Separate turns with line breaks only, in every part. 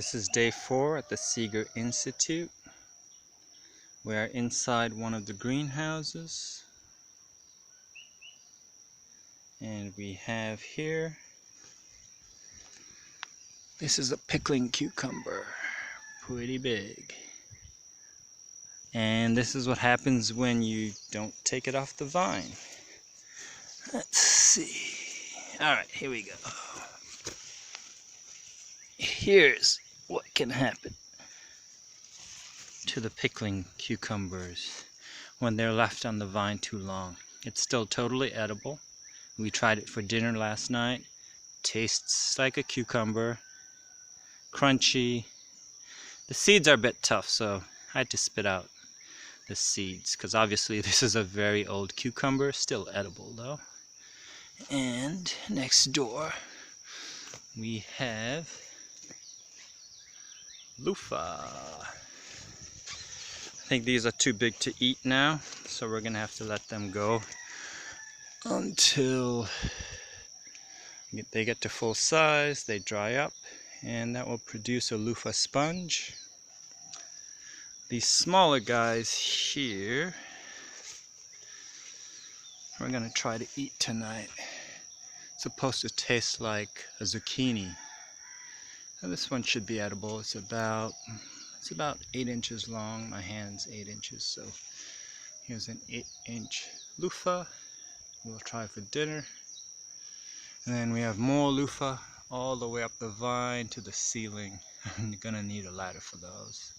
This is day 4 at the Seeger Institute. We are inside one of the greenhouses. And we have here, this is a pickling cucumber, pretty big. And this is what happens when you don't take it off the vine. Let's see. Alright, here we go. Here's what can happen to the pickling cucumbers when they're left on the vine too long. It's still totally edible. We tried it for dinner last night. Tastes like a cucumber, crunchy. The seeds are a bit tough, so I had to spit out the seeds because obviously this is a very old cucumber, still edible though. And next door we have loofah. I think these are too big to eat now, so we're gonna have to let them go until they get to full size, they dry up, and that will produce a loofah sponge. These smaller guys here we're gonna try to eat tonight. It's supposed to taste like a zucchini. And this one should be edible. It's about 8 inches long. My hand's 8 inches, so here's an 8-inch loofah. We'll try for dinner. And then we have more loofah all the way up the vine to the ceiling. I'm gonna need a ladder for those.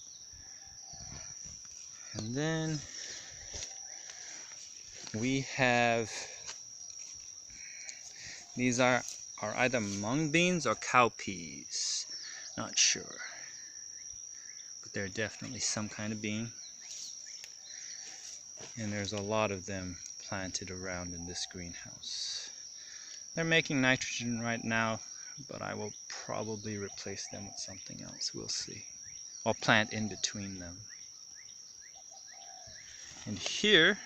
And then we have, these are either mung beans or cowpeas. Not sure. But they're definitely some kind of bean. And there's a lot of them planted around in this greenhouse. They're making nitrogen right now, but I will probably replace them with something else. We'll see. Or plant in between them. And here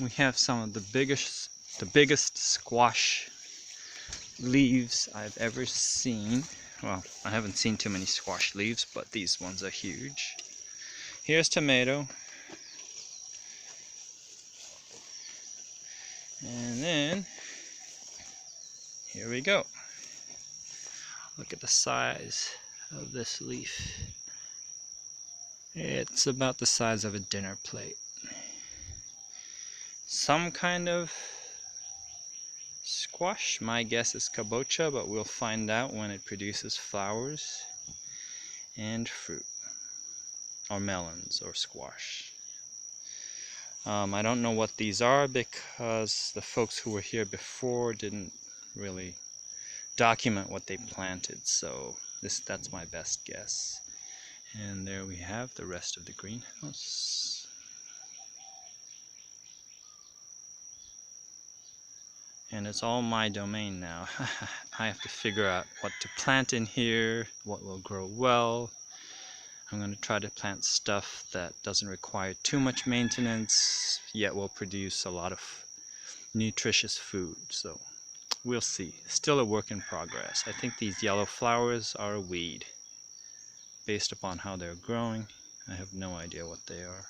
we have some of the biggest squash leaves I've ever seen. Well, I haven't seen too many squash leaves, but these ones are huge. Here's tomato. And then, here we go. Look at the size of this leaf. It's about the size of a dinner plate. Some kind of squash. My guess is kabocha, but we'll find out when it produces flowers and fruit, or melons or squash. I don't know what these are because the folks who were here before didn't really document what they planted, so that's my best guess. And there we have the rest of the greenhouse. And it's all my domain now. I have to figure out what to plant in here, what will grow well. I'm going to try to plant stuff that doesn't require too much maintenance, yet will produce a lot of nutritious food. So we'll see. Still a work in progress. I think these yellow flowers are a weed. Based upon how they're growing, I have no idea what they are.